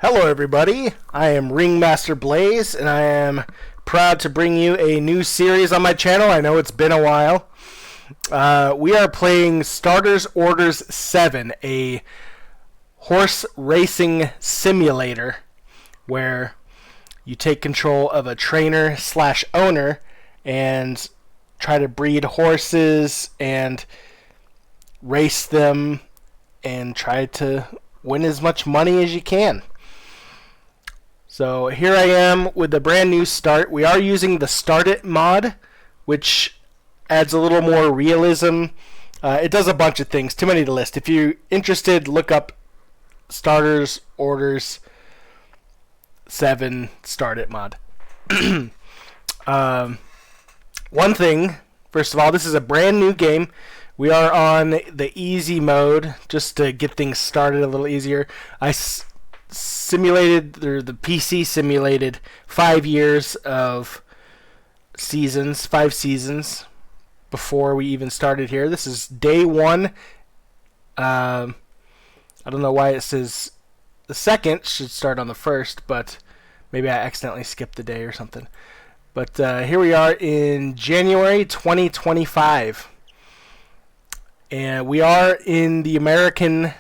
Hello, everybody. I am Ringmaster Blaze, and I am proud to bring you a new series on my channel. I know it's been a while. We are playing Starters Orders 7, a horse racing simulator where you take control of a trainer slash owner and try to breed horses and race them and try to win as much money as you can. So here I am with a brand new start. We are using the Start It mod, which adds a little more realism. It does a bunch of things, too many to list. If you're interested, look up Starters Orders 7 Start It mod. One thing, first of all, this is a brand new game. We are on the easy mode just to get things started a little easier. I simulated, or the PC simulated 5 years of seasons, 5 seasons before we even started here. This is day 1. I don't know why it says the second should start on the first, but maybe I accidentally skipped the day or something. But here we are in January 2025. And we are in the American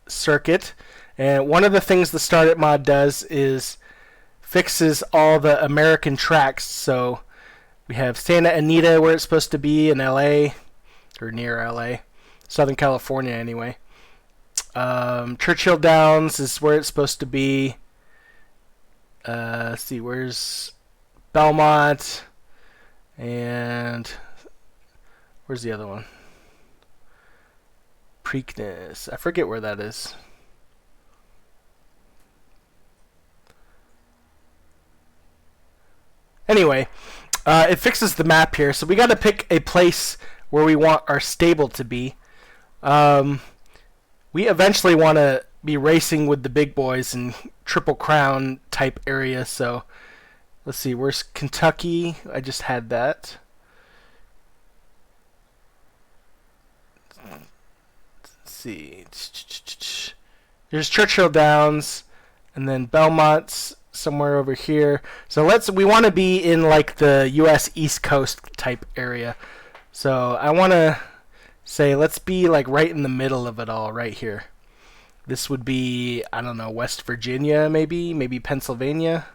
circuit. And one of the things the Start It mod does is fixes all the American tracks. So we have Santa Anita where it's supposed to be in LA, or near LA, Southern California anyway. Churchill Downs is where it's supposed to be. Let's see, where's Belmont? And where's the other one? Preakness. I forget where that is. Anyway, it fixes the map here, so we got to pick a place where we want our stable to be. We eventually want to be racing with the big boys in Triple Crown type area, so let's see, where's Kentucky? I just had that. Let's see. There's Churchill Downs, and then Belmont's somewhere over here. So we want to be in like the US East Coast type area. So I want to say let's be like right in the middle of it all, right here. This would be, I don't know, West Virginia maybe Pennsylvania.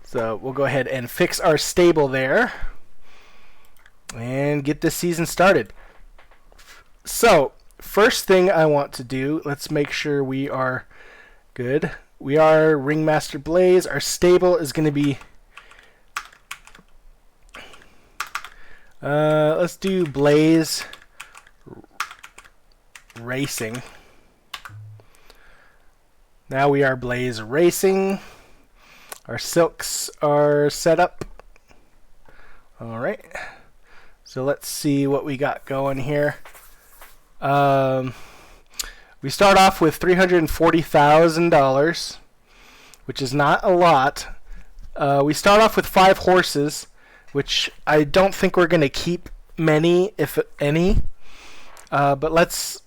So we'll go ahead and fix our stable there and get this season started. So first thing I want to do, let's make sure we are good. We are Ringmaster Blaze. Our stable is going to be... let's do Blaze Racing. Now we are Blaze Racing. Our silks are set up. Alright. So let's see what we got going here. We start off with $340,000, which is not a lot. We start off with 5 horses, which I don't think we're going to keep many, if any. But let's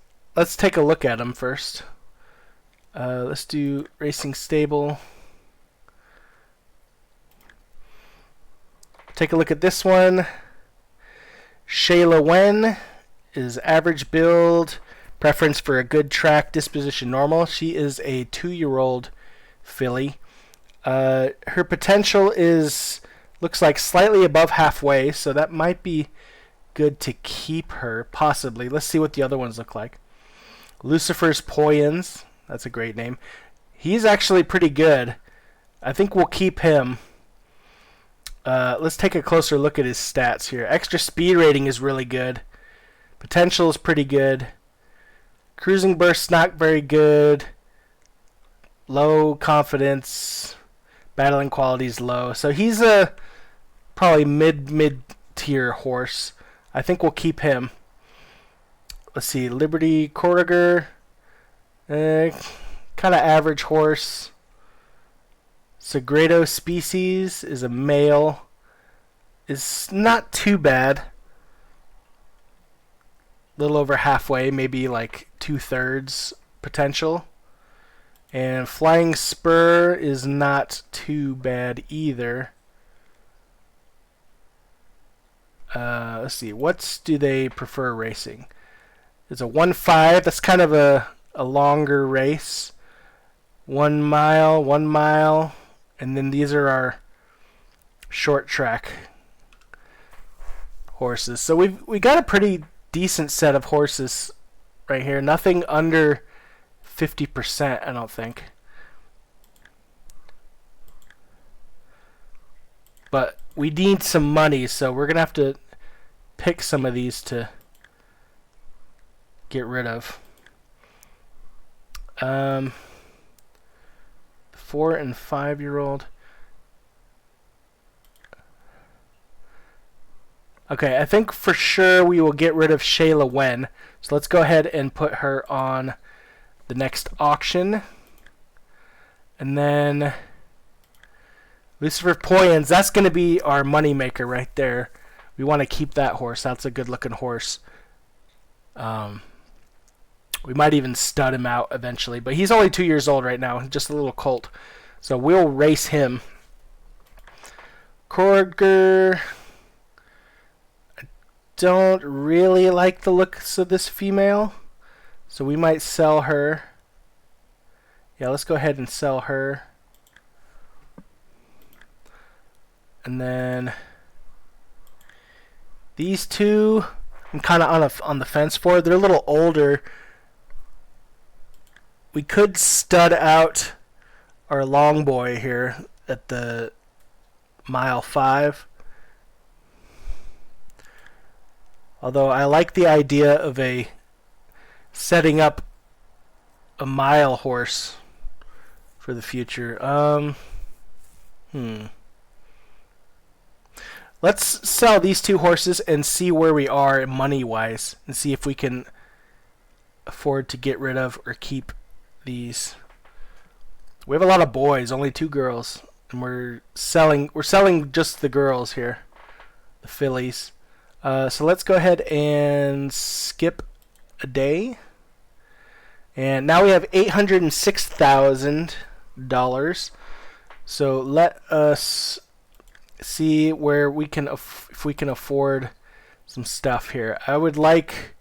take a look at them first. Let's do Racing Stable. Take a look at this one. Shayla Wen is average build. Preference for a good track, disposition normal. She is a 2-year-old filly. Her potential looks like slightly above halfway, so that might be good to keep her, possibly. Let's see what the other ones look like. Lucifer's Poyens, that's a great name. He's actually pretty good. I think we'll keep him. Let's take a closer look at his stats here. Extra speed rating is really good. Potential is pretty good. Cruising burst not very good. Low confidence. Battling quality is low. So he's a probably mid tier horse. I think we'll keep him. Let's see. Liberty Corriger. Kind of average horse. Sagredo Species is a male. Is not too bad. Little over halfway, maybe like 2/3 potential. And Flying Spur is not too bad either. Let's see. What do they prefer racing? It's a 1.5. That's kind of a longer race. 1 mile, 1 mile. And then these are our short track horses. So we got a pretty decent set of horses right here. Nothing under 50%, I don't think. But we need some money, so we're going to have to pick some of these to get rid of. 4 and 5-year-old. Okay, I think for sure we will get rid of Shayla Wen. So let's go ahead and put her on the next auction. And then Lucifer Poyens, that's going to be our money maker right there. We want to keep that horse. That's a good looking horse. We might even stud him out eventually, but he's only 2 years old right now, just a little colt. So we'll race him. Korger, I don't really like the looks of this female, so we might sell her. Yeah, let's go ahead and sell her. And then these two, I'm kind of on the fence for. They're a little older. We could stud out our long boy here at the mile 5. Although I like the idea of setting up a mile horse for the future. Let's sell these two horses and see where we are money-wise, and see if we can afford to get rid of or keep these. We have a lot of boys, only 2 girls, and we're selling just the girls here, the fillies. So let's go ahead and skip a day. And now we have $806,000. So let us see where we can if we can afford some stuff here. I would like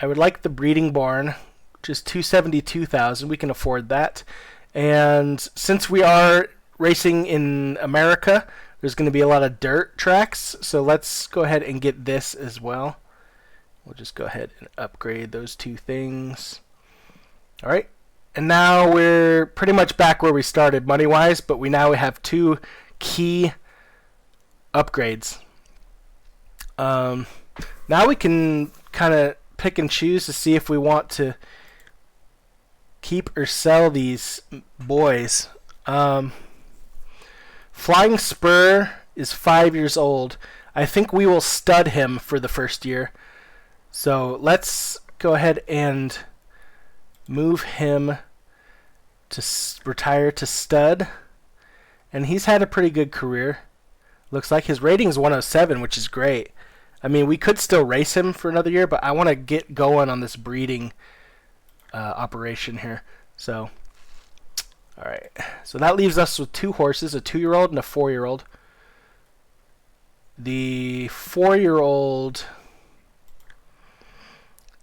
the breeding barn, which is $272,000. We can afford that. And since we are racing in America, there's going to be a lot of dirt tracks, so let's go ahead and get this as well. We'll just go ahead and upgrade those 2 things. All right. And now we're pretty much back where we started money-wise, but we have 2 key upgrades. Now we can kind of pick and choose to see if we want to keep or sell these boys. Flying Spur is 5 years old. I think we will stud him for the first year. So let's go ahead and move him to retire to stud. And he's had a pretty good career. Looks like his rating is 107, which is great. I mean, we could still race him for another year, but I want to get going on this breeding operation here. So, all right. So that leaves us with 2 horses, a 2-year-old and a 4-year-old. The 4-year-old,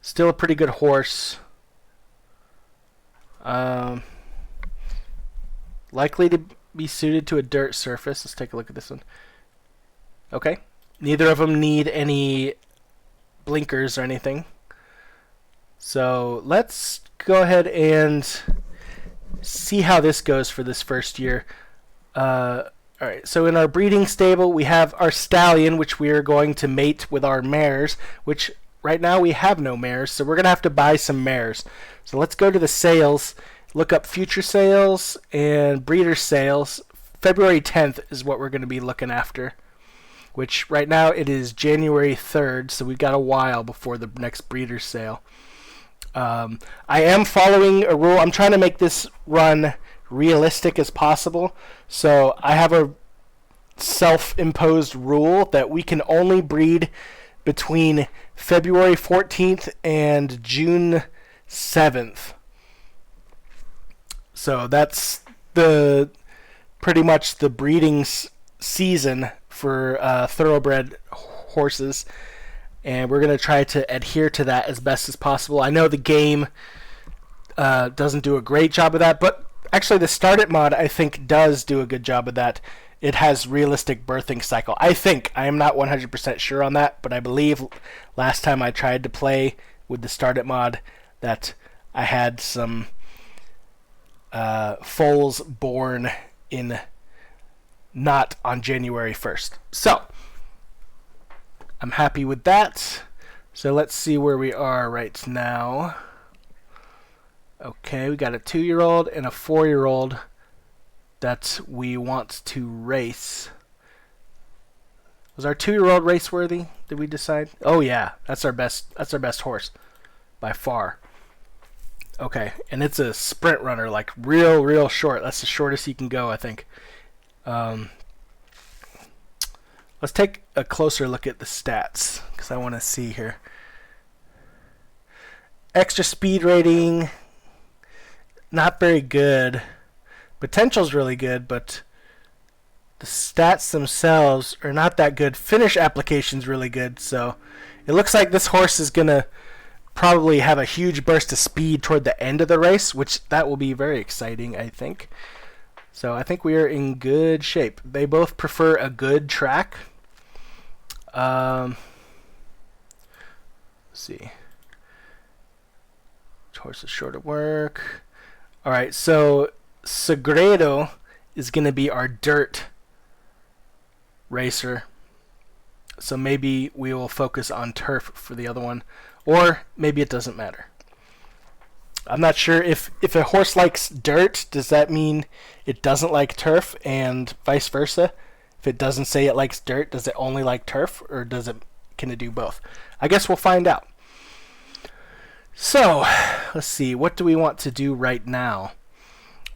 still a pretty good horse. Likely to be suited to a dirt surface. Let's take a look at this one. Okay. Neither of them need any blinkers or anything. So let's go ahead and see how this goes for this first year. Alright, so in our breeding stable, we have our stallion, which we are going to mate with our mares, which right now we have no mares, so we're going to have to buy some mares. So let's go to the sales, look up future sales and breeder sales. February 10th is what we're going to be looking after, which right now it is January 3rd, so we've got a while before the next breeder sale. I am following a rule. I'm trying to make this run realistic as possible. So I have a self-imposed rule that we can only breed between February 14th and June 7th. So that's pretty much the breeding season for thoroughbred horses, and we're going to try to adhere to that as best as possible. I know the game doesn't do a great job of that, but actually the Start It mod I think does do a good job of that. It has realistic birthing cycle. I think. I am not 100% sure on that, but I believe last time I tried to play with the Start It mod that I had some foals born in not on January 1st. So, I'm happy with that. So let's see where we are right now. Okay, we got a 2-year-old and a 4-year-old that we want to race. Was our 2-year-old race worthy? Did we decide? Oh yeah, that's our best horse by far. Okay, and it's a sprint runner, like real short. That's the shortest he can go, I think. Let's take a closer look at the stats, because I want to see here. Extra speed rating, not very good. Potential's really good, but the stats themselves are not that good. Finish application's really good, so it looks like this horse is going to probably have a huge burst of speed toward the end of the race, which that will be very exciting, I think. So I think we are in good shape. They both prefer a good track. Let's see. Which horse is short at work? Alright, so Segredo is going to be our dirt racer. So maybe we will focus on turf for the other one. Or maybe it doesn't matter. I'm not sure if a horse likes dirt, does that mean it doesn't like turf, and vice versa? If it doesn't say it likes dirt, does it only like turf, or can it do both? I guess we'll find out. So, let's see, what do we want to do right now?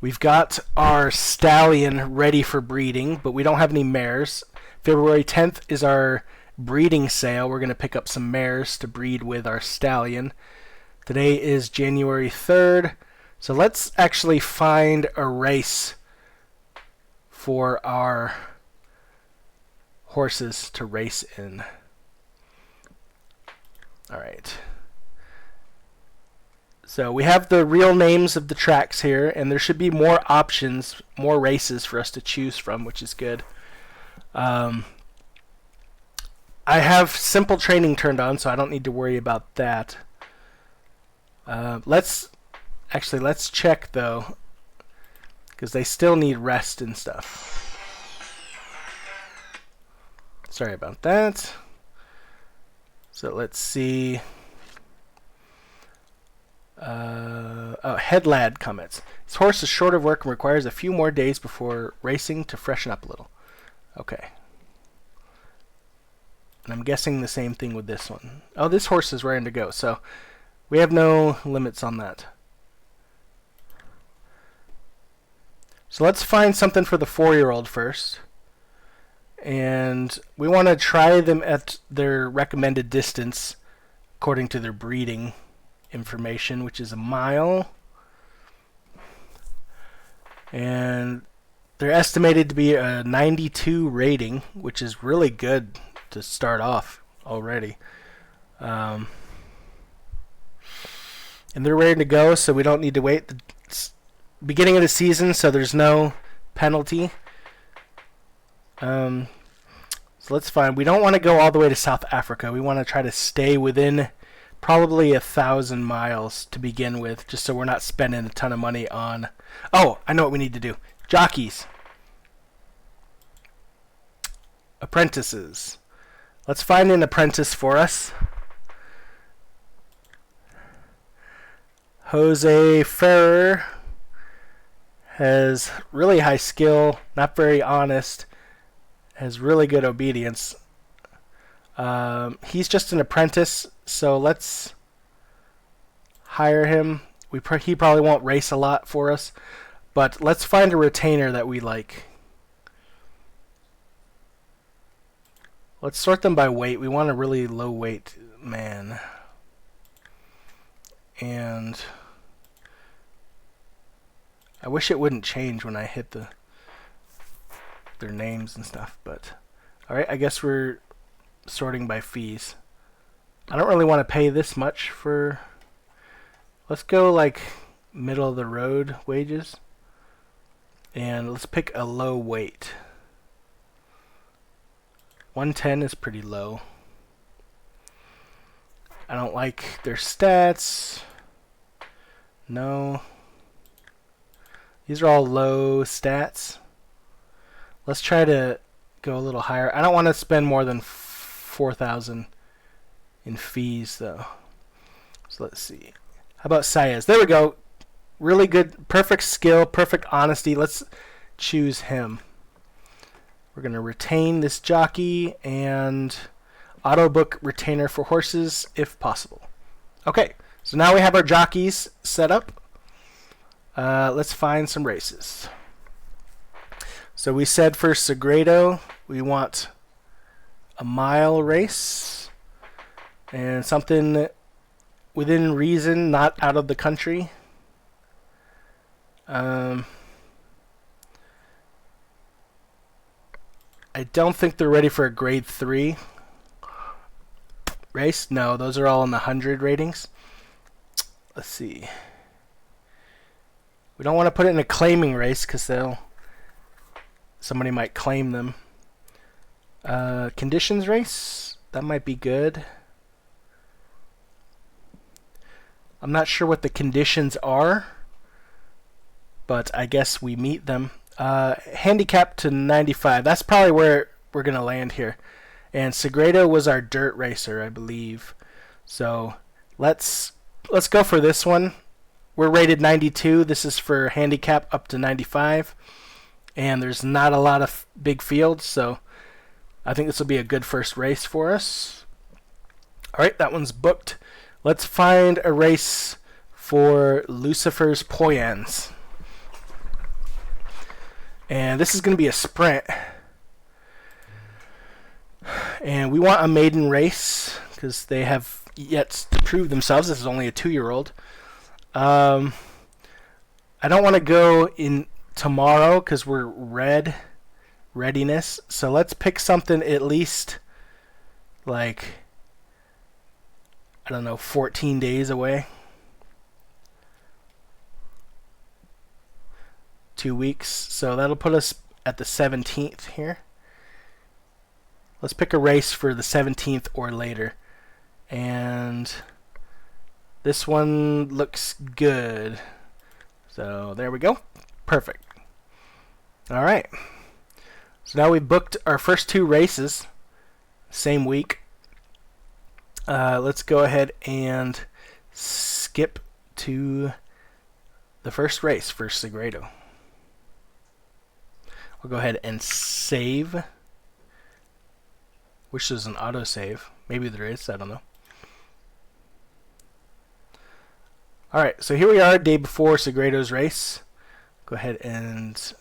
We've got our stallion ready for breeding, but we don't have any mares. February 10th is our breeding sale. We're going to pick up some mares to breed with our stallion. Today is January 3rd, so let's actually find a race for our horses to race in. Alright. So we have the real names of the tracks here, and there should be more options, more races for us to choose from, which is good. I have simple training turned on, so I don't need to worry about that. Let's check though, because they still need rest and stuff. Sorry about that. So let's see. Headlad comments. This horse is short of work and requires a few more days before racing to freshen up a little. Okay. And I'm guessing the same thing with this one. Oh, this horse is raring to go, so we have no limits on that. So let's find something for the 4-year-old first. And we want to try them at their recommended distance according to their breeding information, which is a mile. And they're estimated to be a 92 rating, which is really good to start off already. And they're ready to go, so we don't need to wait. It's beginning of the season, so there's no penalty. So let's find. We don't want to go all the way to South Africa. We want to try to stay within probably 1,000 miles to begin with, just so we're not spending a ton of money on... Oh, I know what we need to do. Jockeys. Apprentices. Let's find an apprentice for us. Jose Ferrer has really high skill, not very honest, has really good obedience. He's just an apprentice, so let's hire him. He probably won't race a lot for us, but let's find a retainer that we like. Let's sort them by weight. We want a really low weight man. And I wish it wouldn't change when I hit their names and stuff, but alright, I guess we're sorting by fees. I don't really want to pay this much for... Let's go like middle of the road wages. And let's pick a low weight. 110 is pretty low. I don't like their stats. No. These are all low stats. Let's try to go a little higher. I don't want to spend more than 4,000 in fees though. So let's see. How about Saez? There we go. Really good, perfect skill, perfect honesty. Let's choose him. We're going to retain this jockey and auto book retainer for horses if possible. Okay, so now we have our jockeys set up. Let's find some races. So we said for Sagredo, we want a mile race and something within reason, not out of the country. I don't think they're ready for a grade 3 race. No, those are all in the 100 ratings. Let's see. We don't want to put it in a claiming race because somebody might claim them. Conditions race, that might be good. I'm not sure what the conditions are, but I guess we meet them. Handicap to 95. That's probably where we're going to land here. And Sagredo was our dirt racer, I believe. So let's go for this one. We're rated 92. This is for handicap up to 95. And there's not a lot of big fields, so I think this will be a good first race for us. Alright, that one's booked. Let's find a race for Lucifer's Poyans. And this is going to be a sprint. And we want a maiden race because they have yet to prove themselves. This is only a 2-year-old. I don't want to go in tomorrow because we're readiness. So let's pick something at least like, I don't know, 14 days away. 2 weeks. So that'll put us at the 17th here. Let's pick a race for the 17th or later. And this one looks good. So there we go. Perfect. Alright. So now we booked our first 2 races. Same week. Let's go ahead and skip to the first race for Sagredo. We'll go ahead and save. Wish there's an autosave. Maybe there is, I don't know. Alright, so here we are, day before Sagredo's race. Go ahead and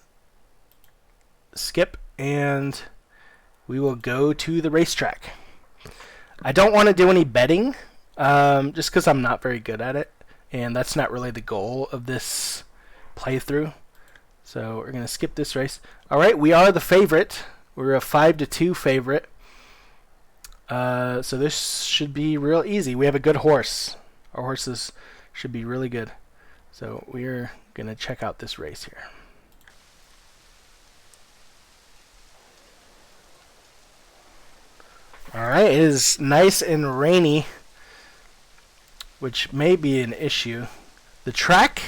skip, and we will go to the racetrack. I don't want to do any betting, just because I'm not very good at it, and that's not really the goal of this playthrough. So we're going to skip this race. Alright, we are the favorite. We're a 5-2 favorite. So this should be real easy. We have a good horse. Our horses should be really good. So we're going to check out this race here. Alright, it is nice and rainy, which may be an issue. The track...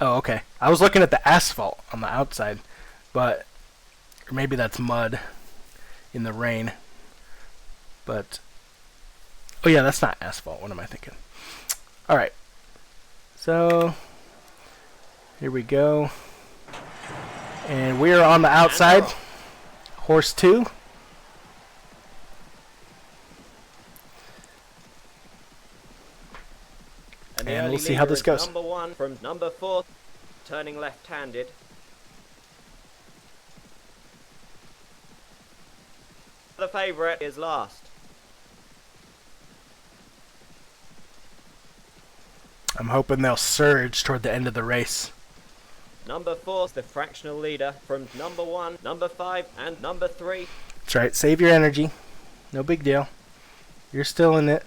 Oh, okay. I was looking at the asphalt on the outside, but... Or maybe that's mud in the rain. But... Oh yeah, that's not asphalt. What am I thinking? Alright. So... Here we go. And we're on the outside. Horse 2. And we'll see how this goes. Number 1 from number 4, turning left-handed. favourite is last. I'm hoping they'll surge toward the end of the race. Number 4 is the fractional leader from number 1, number 5, and number 3. That's right. Save your energy. No big deal. You're still in it.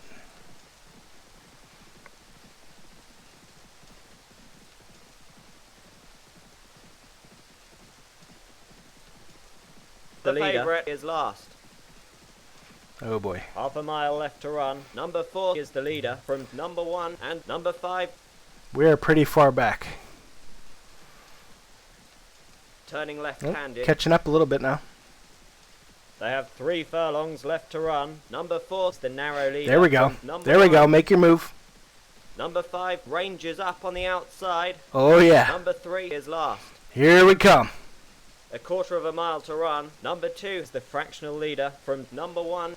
The favourite is last. Oh boy. Half a mile left to run. Number 4 is the leader from number 1 and number 5. We are pretty far back. Turning Oh, left-handed. catching up a little bit now. They have 3 furlongs left to run. Number 4 is the narrow leader. There we go. from number There we 1. go. Make your move. Number 5 ranges up on the outside. Oh yeah. Number 3 is last. Here we come. A quarter of a mile to run. Number 2 is the fractional leader from number 1.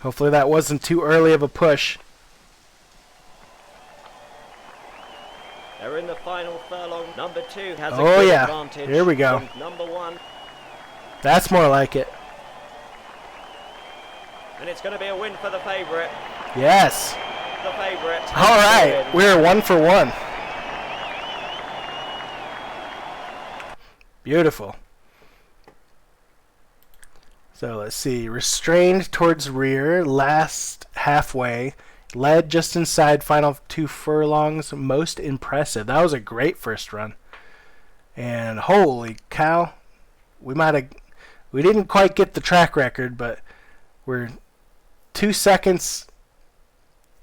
Hopefully that wasn't too early of a push. They're in the final furlong. Number 2 has a Oh, good yeah. advantage. Here we go. From number 1. That's more like it. And it's going to be a win for the favourite. Yes. The favourite. All right. We're 1 for 1. Beautiful. So let's see. Restrained towards rear. Last halfway. Led just inside final 2 furlongs. Most impressive. That was a great first run. And holy cow. We didn't quite get the track record, but we're 2 seconds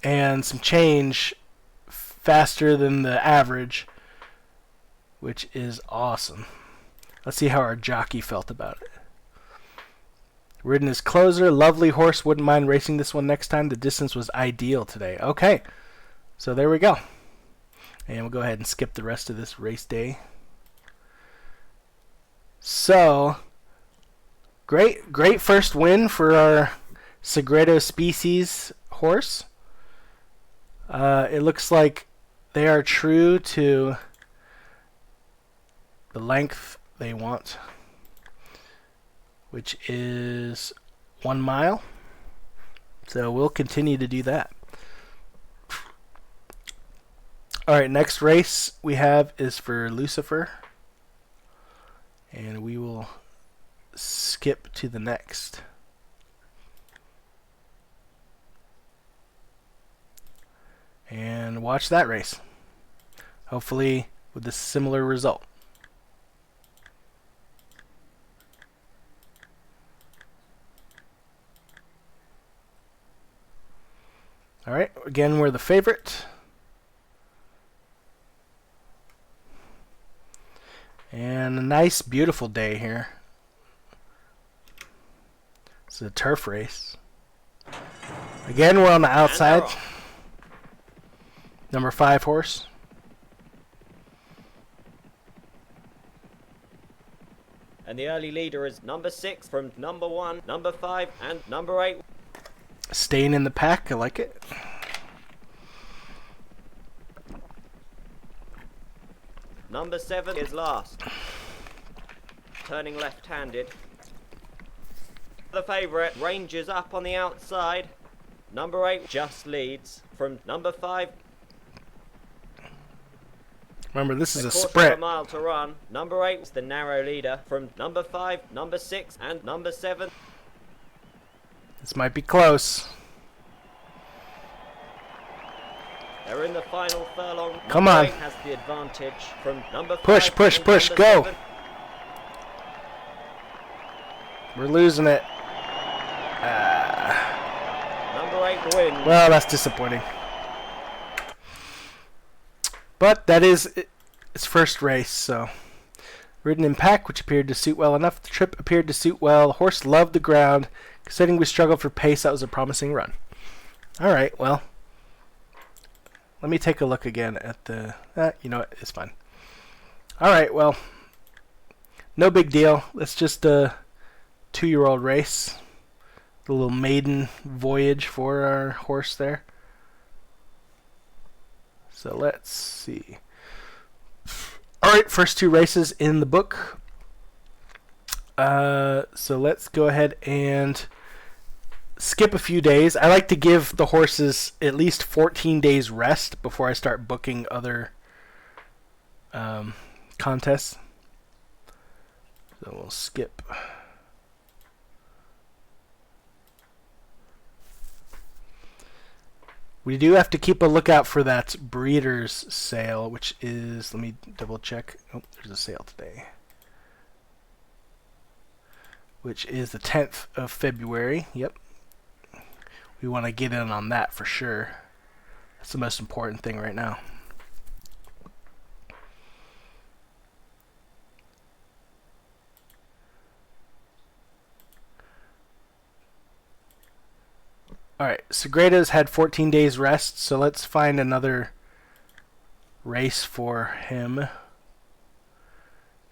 and some change faster than the average, which is awesome. Let's see how our jockey felt about it. Ridden as closer, lovely horse, wouldn't mind racing this one next time. The distance was ideal today. Okay, so there we go. And we'll go ahead and skip the rest of this race day. So, great first win for our Segredo Species horse. It looks like they are true to the length they want, which is 1 mile. So we'll continue to do that. Alright, next race we have is for Lucifer. And we will skip to the next. And watch that race. Hopefully with a similar result. Alright, again we're the favorite. And a nice beautiful day here. It's a turf race. Again we're on the outside. Number 5 horse. And the early leader is number 6 from number 1, number 5, and number 8. Staying in the pack, I like it. Number 7 is last. Turning left-handed. The favourite ranges up on the outside. Number 8 just leads from number 5. Remember, this is a Quarter of sprint. a mile to run. Number 8 is the narrow leader from number 5, number 6, and number 7. This might be close. They're in the final furlong. Come Number on. 8 has the advantage from number 5. Push, push, and push, number go. 7. We're losing it. Number 8 wins. Well, that's disappointing. But that is its first race, so. Ridden in pack, which appeared to suit well enough. The trip appeared to suit well. The horse loved the ground. Considering we struggled for pace, that was a promising run. Alright, well. Let me take a look again at the... you know what? It's fine. Alright, well. No big deal. It's just a 2-year-old race. The little maiden voyage for our horse there. So let's see. Alright, first 2 races in the book. So let's go ahead and skip a few days. I like to give the horses at least 14 days rest before I start booking other contests. So we'll skip. We do have to keep a lookout for that breeder's sale, which is, let me double check. Oh, there's a sale today. Which is the 10th of February. Yep. We want to get in on that for sure. That's the most important thing right now. Alright, Segredo's had 14 days rest, so let's find another race for him.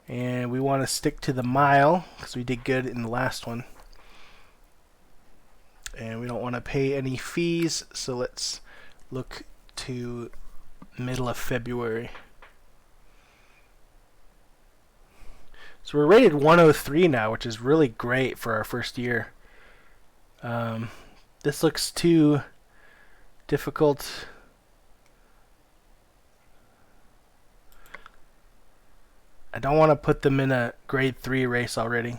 And we want to stick to the mile, because we did good in the last one. And we don't want to pay any fees, so let's look to middle of February. So we're rated 103 now, which is really great for our first year. This looks too difficult. I don't want to put them in a grade 3 race already.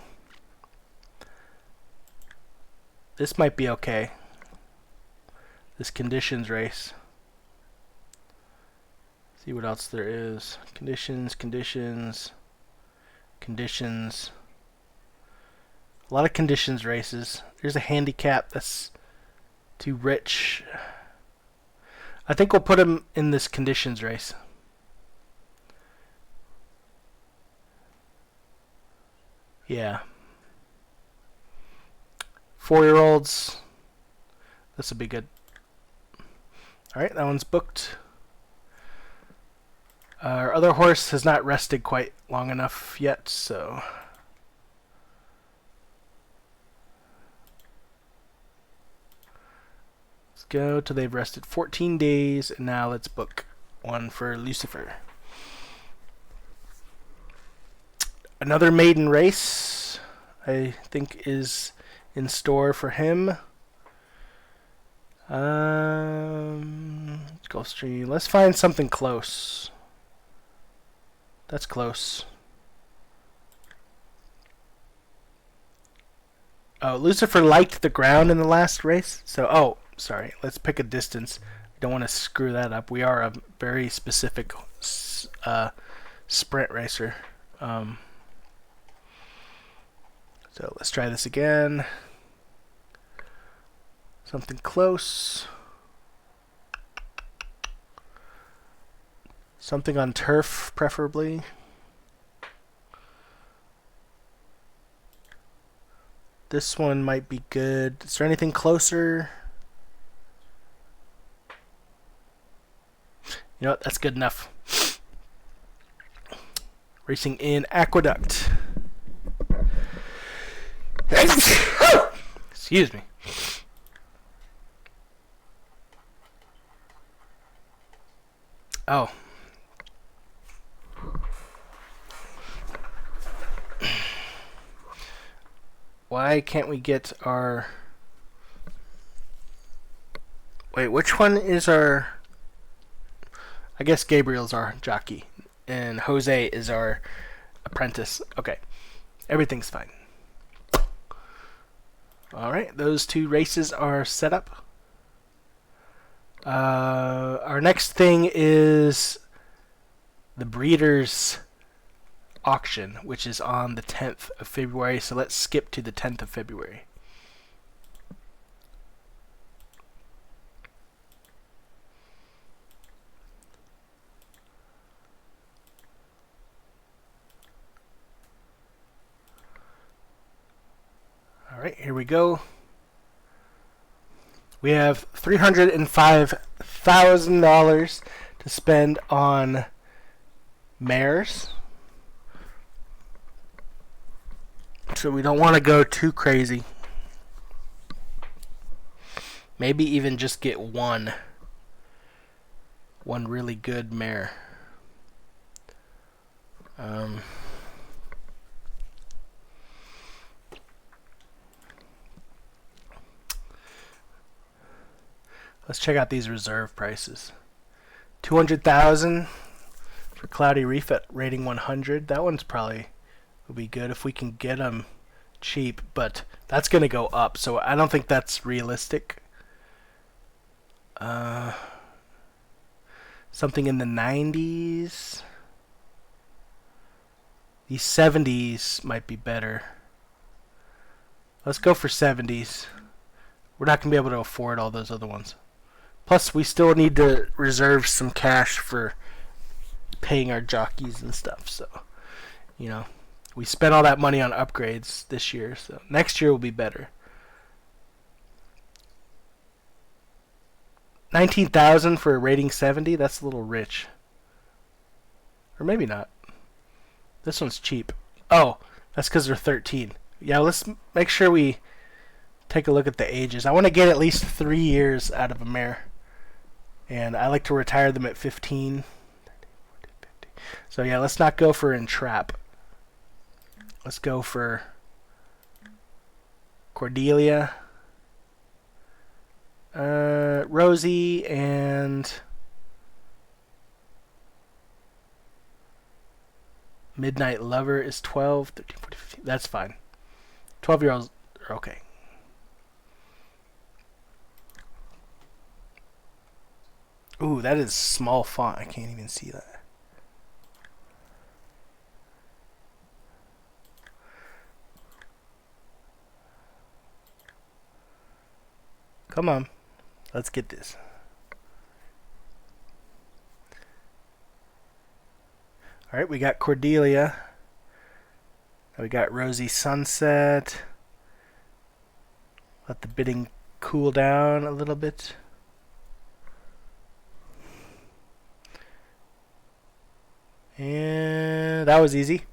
This might be okay. This conditions race. See what else there is. Conditions. A lot of conditions races. There's a handicap that's too rich. I think we'll put him in this conditions race. Yeah. 4-year-olds. This will be good. Alright, that one's booked. Our other horse has not rested quite long enough yet, so... let's go till they've rested 14 days, and now let's book one for Lucifer. Another maiden race, I think, is in store for him. Gulfstream. Let's find something close. That's close. Oh, Lucifer liked the ground in the last race. So, sorry. Let's pick a distance. I don't want to screw that up. We are a very specific sprint racer. So let's try this again. Something close. Something on turf, preferably. This one might be good. Is there anything closer? You know what? That's good enough. Racing in Aqueduct. Excuse me. Oh. Why can't we get our... Wait, which one is our... I guess Gabriel's our jockey, and Jose is our apprentice. Okay. Everything's fine. Alright, those two races are set up. Our next thing is the Breeders' Auction, which is on the 10th of February, so let's skip to the 10th of February. Alright, here we go. We have $305,000 to spend on mares. So we don't want to go too crazy. Maybe even just get one really good mare. Let's check out these reserve prices. 200,000 for Cloudy Reef at rating 100. That one's probably would be good if we can get them cheap, but that's going to go up, so I don't think that's realistic. Something in the 90s. These 70s might be better. Let's go for 70s. We're not going to be able to afford all those other ones. Plus, we still need to reserve some cash for paying our jockeys and stuff. So, you know, we spent all that money on upgrades this year. So next year will be better. 19,000 for a rating 70. That's a little rich. Or maybe not. This one's cheap. Oh, that's because they're 13. Yeah, let's make sure we take a look at the ages. I want to get at least 3 years out of a mare. And I like to retire them at 15. So yeah, let's not go for Entrap. Let's go for Cordelia, Rosie, and Midnight Lover is 12, 13, 14, 15. That's fine. 12-year-olds are okay. Ooh, that is small font. I can't even see that. Come on. Let's get this. Alright, we got Cordelia. We got Rosie Sunset. Let the bidding cool down a little bit. And that was easy.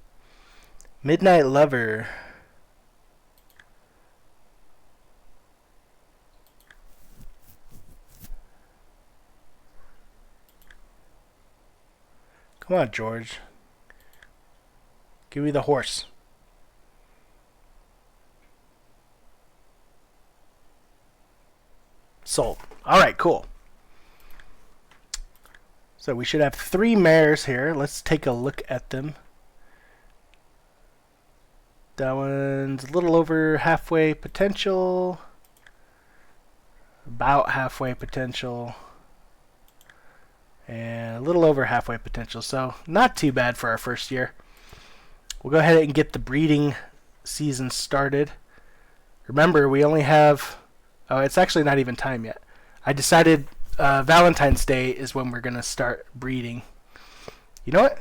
Midnight Lover. Come on, George. Give me the horse. Sold. Alright, cool. So we should have 3 mares here. Let's take a look at them. That one's a little over halfway potential. About halfway potential. And a little over halfway potential. So not too bad for our first year. We'll go ahead and get the breeding season started. Remember, we only have... Oh, it's actually not even time yet. I decided Valentine's Day is when we're going to start breeding. You know what?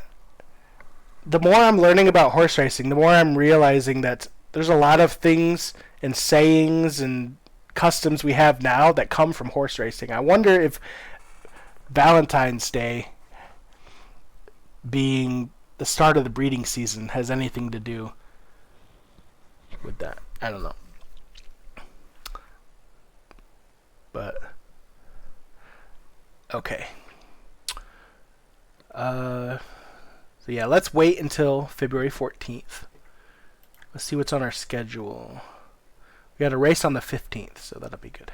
The more I'm learning about horse racing, the more I'm realizing that there's a lot of things and sayings and customs we have now that come from horse racing. I wonder if Valentine's Day being the start of the breeding season has anything to do with that. I don't know. But okay. So yeah, let's wait until February 14th. Let's see what's on our schedule. We got a race on the 15th, so that'll be good.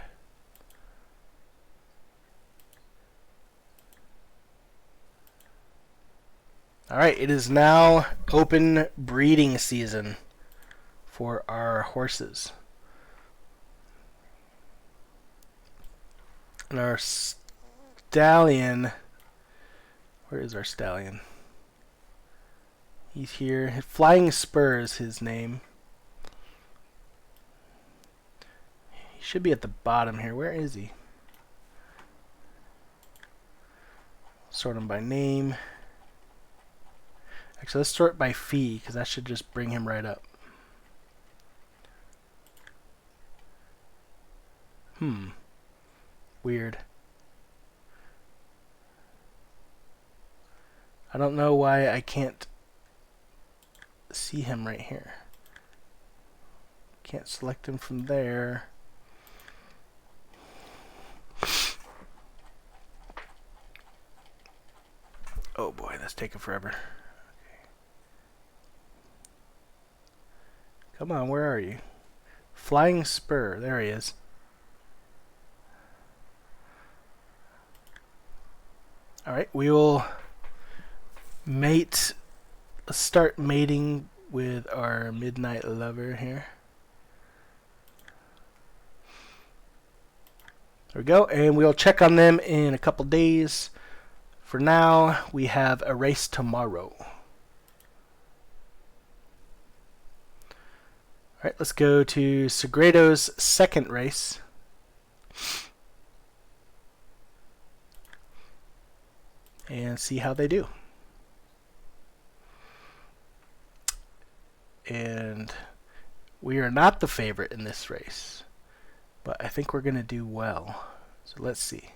Alright, it is now open breeding season for our horses. And our stallion, where is our stallion? He's here. Flying Spur is his name. He should be at the bottom here. Where is he? Sort him by name. Actually, let's sort by fee, because that should just bring him right up. Weird. I don't know why I can't see him right here. Can't select him from there. Oh boy, that's taking forever. Come on, where are you? Flying Spur, there he is. Alright, we will mate. Let's start mating with our midnight lover here. There we go, and we'll check on them in a couple days. For now, we have a race tomorrow. Alright, let's go to Segredo's second race. And see how they do. And we are not the favorite in this race, but I think we're going to do well. So let's see.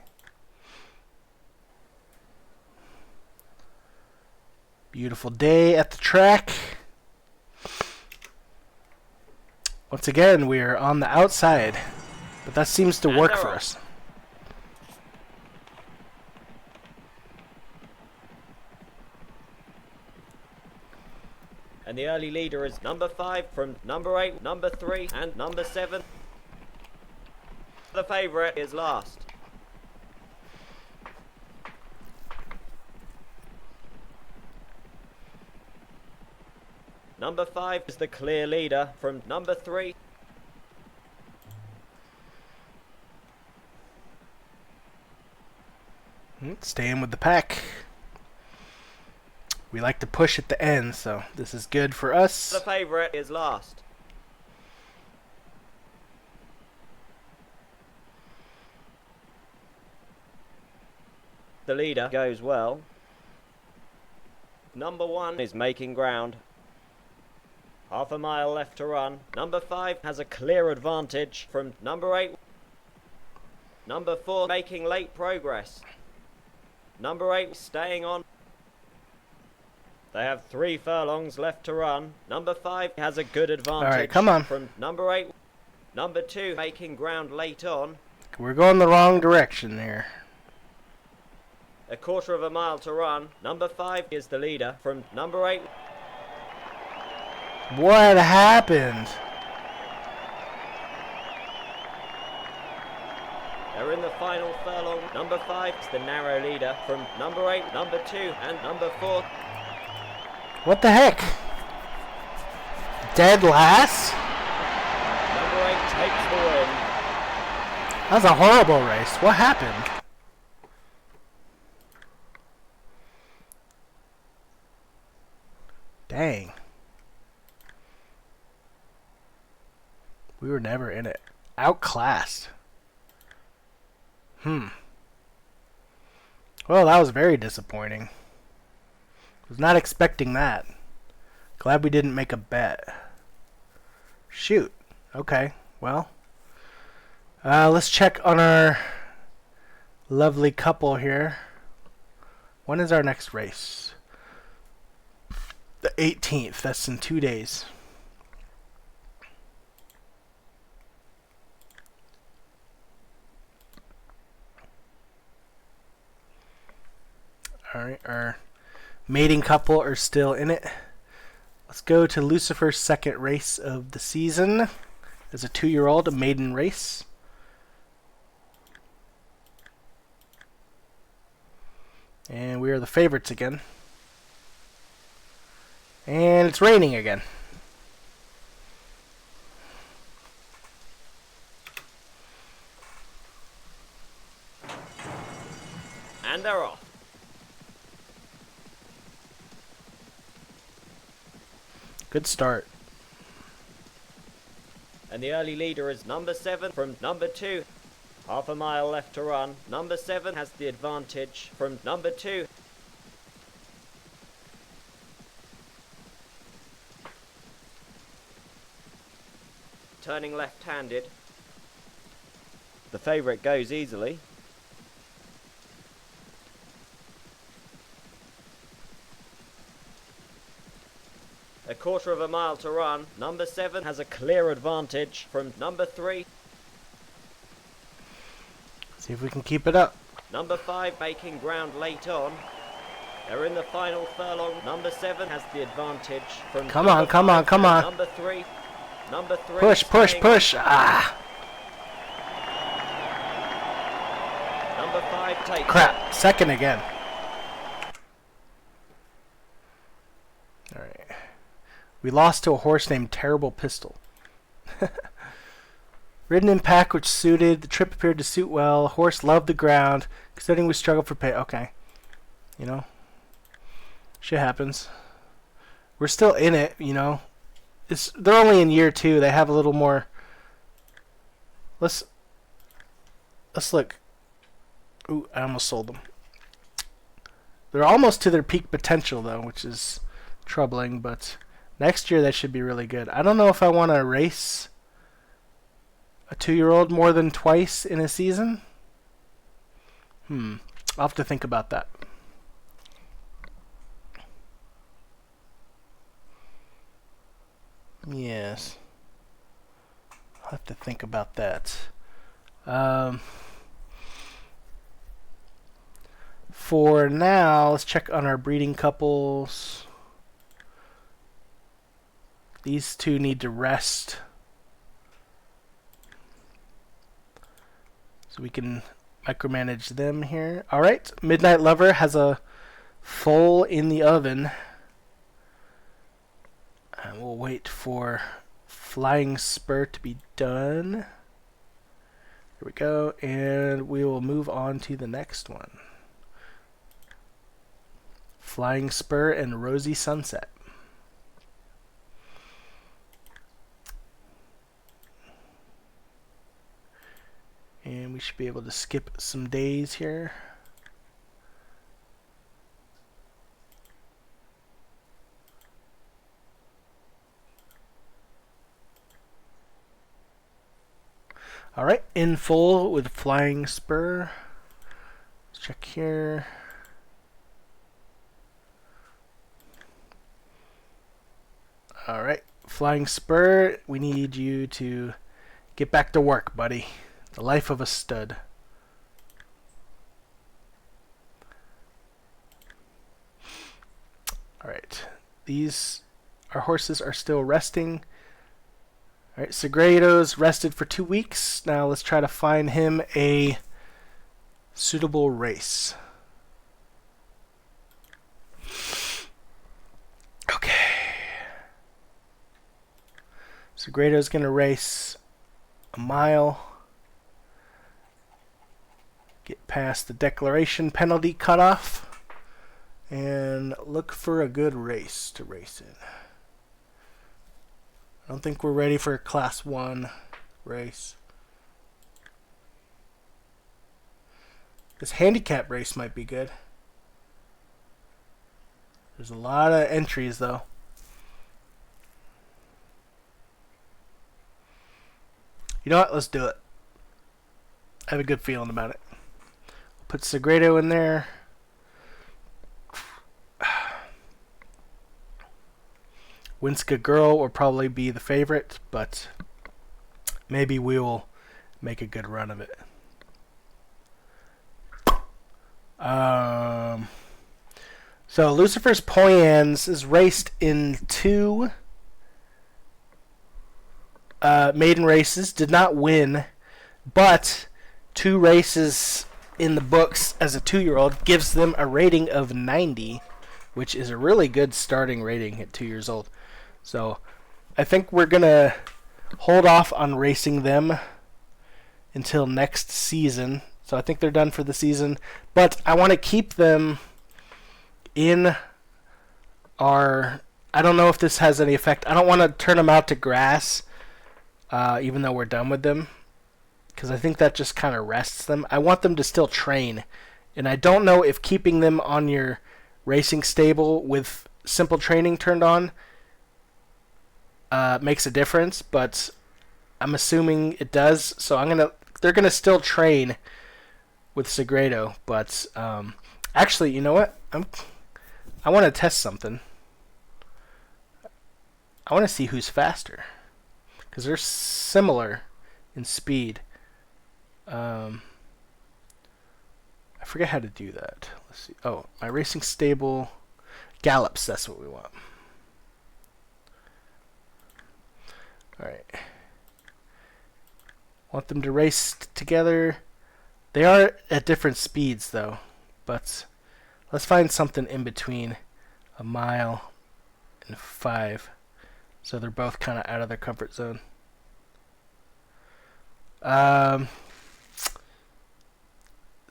Beautiful day at the track. Once again, we are on the outside, but that seems to work for us. And the early leader is number 5 from number 8, number 3, and number 7. The favourite is last. Number 5 is the clear leader from number 3. Staying with the pack. We like to push at the end, so this is good for us. The favourite is last. The leader goes well. Number 1 is making ground. Half a mile left to run. Number 5 has a clear advantage from number 8. Number 4 making late progress. Number 8 staying on. They have 3 furlongs left to run. Number 5 has a good advantage. All right, come on. From number 8. Number 2 making ground late on. We're going the wrong direction here. A quarter of a mile to run. Number 5 is the leader from number 8. What happened? They're in the final furlong. Number 5 is the narrow leader from number 8, number 2, and number 4. What the heck? Dead last? Number 8 takes the win. That was a horrible race. What happened? Dang. We were never in it. Outclassed. Well, that was very disappointing. Was not expecting that. Glad we didn't make a bet. Shoot. Okay. Well. Let's check on our lovely couple here. When is our next race? The 18th. That's in 2 days. Alright, our mating couple are still in it. Let's go to Lucifer's second race of the season. As a 2-year-old, a maiden race. And we are the favorites again. And it's raining again. And they're off. Good start. And the early leader is number 7 from number 2. Half a mile left to run. Number 7 has the advantage from number 2. Turning left-handed. The favourite goes easily. A quarter of a mile to run. Number 7 has a clear advantage from number 3. See if we can keep it up. Number 5 making ground late on. They're in the final furlong. Number 7 has the advantage from Come on, come on, come on. Number 3. Number 3. Push, push, push. Ah. Number 5 takes Crap. Second again. We lost to a horse named Terrible Pistol. Ridden in pack, which suited. The trip appeared to suit well. Horse loved the ground. Considering we struggled for pay. Okay. You know. Shit happens. We're still in it, you know. They're only in year 2. They have a little more. Let's look. Ooh, I almost sold them. They're almost to their peak potential, though, which is troubling. But next year, they should be really good. I don't know if I want to race a 2-year-old more than twice in a season. I'll have to think about that. Yes. I'll have to think about that. For now, let's check on our breeding couples. These 2 need to rest. So we can micromanage them here. Alright, Midnight Lover has a foal in the oven. And we'll wait for Flying Spur to be done. Here we go. And we will move on to the next one. Flying Spur and Rosy Sunset. And we should be able to skip some days here. Alright, in full with Flying Spur. Let's check here. Alright, Flying Spur, we need you to get back to work, buddy. The life of a stud. Alright, our horses are still resting. Alright, Segredo's rested for 2 weeks. Now let's try to find him a suitable race. Okay. Segredo's going to race a mile. Get past the declaration penalty cutoff. And look for a good race to race in. I don't think we're ready for a Class 1 race. This handicap race might be good. There's a lot of entries, though. You know what? Let's do it. I have a good feeling about it. We'll put Segredo in there. Winska Girl will probably be the favorite, but maybe we'll make a good run of it. So Lucifer's Poyans is raced in 2 maiden races, did not win, but 2 races in the books as a 2-year-old gives them a rating of 90, which is a really good starting rating at 2 years old. So I think we're going to hold off on racing them until next season. So I think they're done for the season. But I want to keep them in our... I don't know if this has any effect. I don't want to turn them out to grass, even though we're done with them, because I think that just kind of rests them. I want them to still train. And I don't know if keeping them on your racing stable with simple training turned on makes a difference, but I'm assuming it does. So they're gonna still train with Segredo, but actually, you know what? I want to test something. I want to see who's faster, because they're similar in speed. I forget how to do that. Let's see. Oh, my racing stable gallops. That's what we want. Alright. Want them to race together. They are at different speeds, though. But let's find something in between a mile and 5. So they're both kind of out of their comfort zone.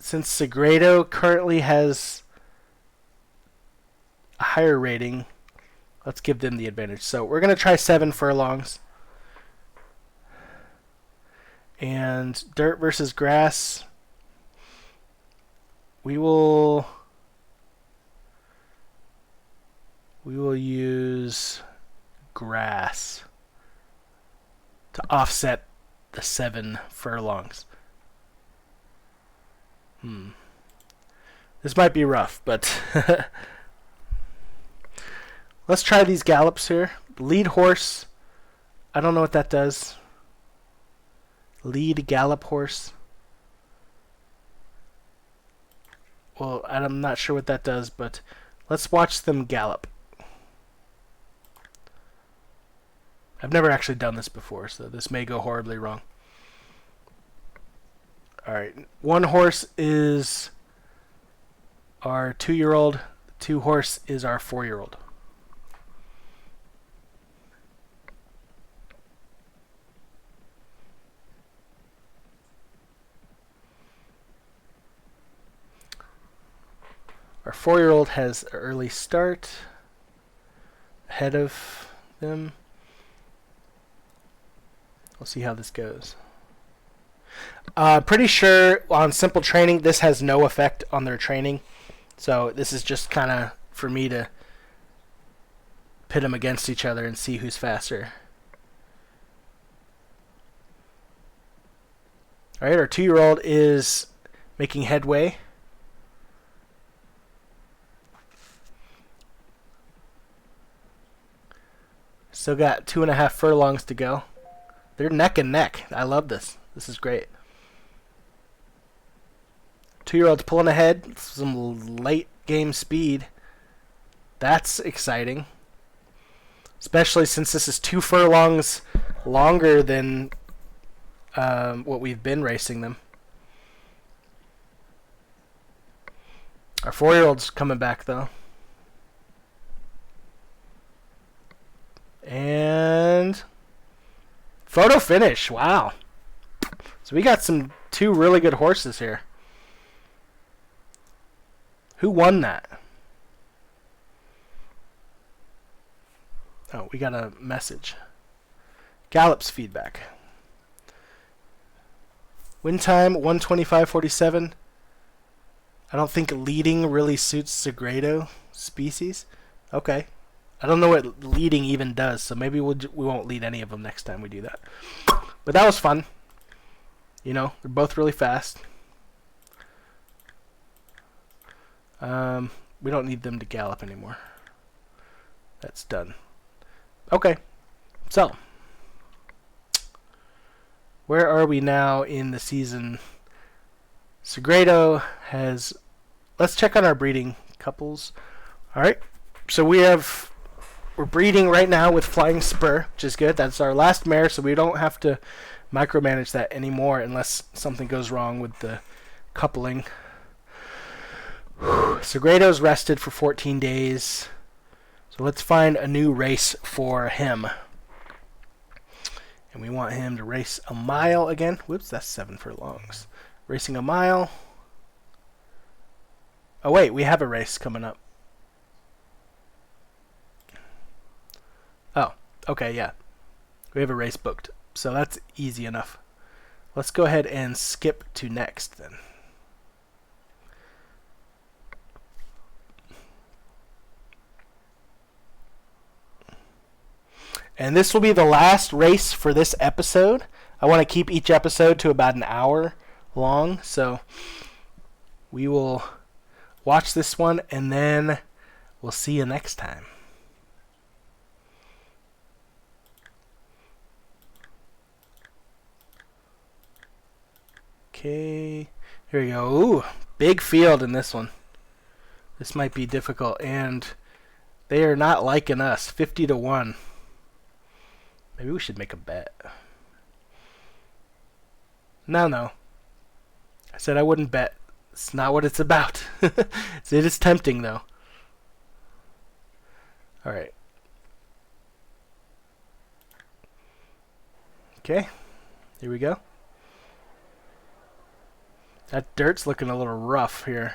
Since Segredo currently has a higher rating, let's give them the advantage. So we're going to try 7 furlongs. And dirt versus grass. We will use grass to offset the 7 furlongs. This might be rough, but let's try these gallops here. Lead horse. I don't know what that does. Lead gallop horse. Well, I'm not sure what that does, but let's watch them gallop. I've never actually done this before, so this may go horribly wrong. Alright, 1 horse is our 2-year-old. 2 horse is our 4-year-old. Our 4-year-old has an early start ahead of them. We'll see how this goes. Pretty sure on simple training this has no effect on their training. So this is just kind of for me to pit them against each other and see who's faster. Alright, our 2-year-old is making headway. Still got 2.5 furlongs to go. They're neck and neck. I love this. This is great. 2-year-old's pulling ahead. Some late game speed. That's exciting. Especially since this is 2 furlongs longer than what we've been racing them. Our 4-year-old's coming back though. And photo finish. Wow. So we got 2 really good horses here. Who won that? Oh, we got a message. Gallop's feedback. Win time 125.47. I don't think leading really suits Segredo species. Okay. I don't know what leading even does, so maybe we won't lead any of them next time we do that. But that was fun. You know, they're both really fast. We don't need them to gallop anymore. That's done. Okay, so where are we now in the season? Segredo has... Let's check on our breeding couples. Alright, so we're breeding right now with Flying Spur, which is good. That's our last mare, so we don't have to micromanage that anymore unless something goes wrong with the coupling. Segredo's rested for 14 days. So let's find a new race for him. And we want him to race a mile again. Whoops, that's 7 furlongs. Racing a mile. Oh wait, we have a race coming up. Oh, okay, yeah. We have a race booked. So that's easy enough. Let's go ahead and skip to next then. And this will be the last race for this episode. I want to keep each episode to about an hour long. So we will watch this one and then we'll see you next time. Okay, here we go. Ooh, big field in this one. This might be difficult, and they are not liking us. 50-1. Maybe we should make a bet. No. I said I wouldn't bet. It's not what it's about. It is tempting, though. Alright. Okay, here we go. That dirt's looking a little rough here.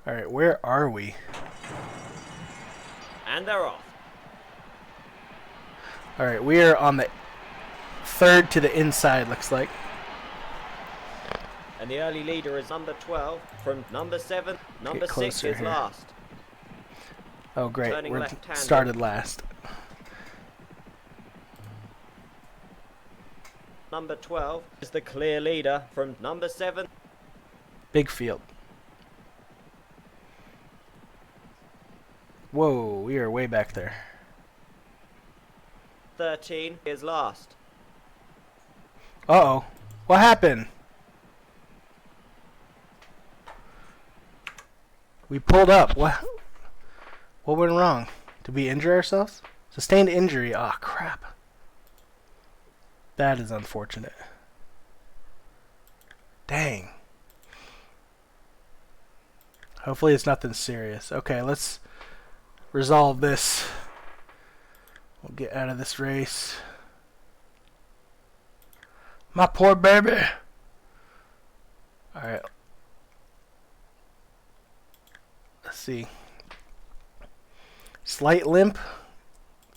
Alright, where are we? And they're off. Alright, we are on the third to the inside, looks like. And the early leader is number 12 from number 7. Number 6 closer is here. last. Oh, great. Turning We're left-handed. started last. Number 12 is the clear leader from number 7. Big field. Whoa, we are way back there. 13 is last. Uh-oh. What happened? We pulled up. What went wrong? Did we injure ourselves? Sustained injury. Ah, crap. That is unfortunate. Dang. Hopefully it's nothing serious. Okay, let's resolve this. We'll get out of this race. My poor baby. Alright. Let's see. Slight limp.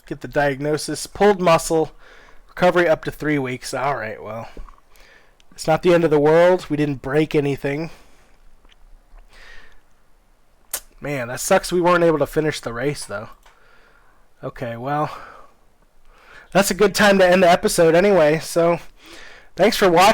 Get the diagnosis. Pulled muscle. Recovery up to 3 weeks. Alright, well. It's not the end of the world. We didn't break anything. Man, that sucks we weren't able to finish the race, though. Okay, well. That's a good time to end the episode anyway. So, thanks for watching.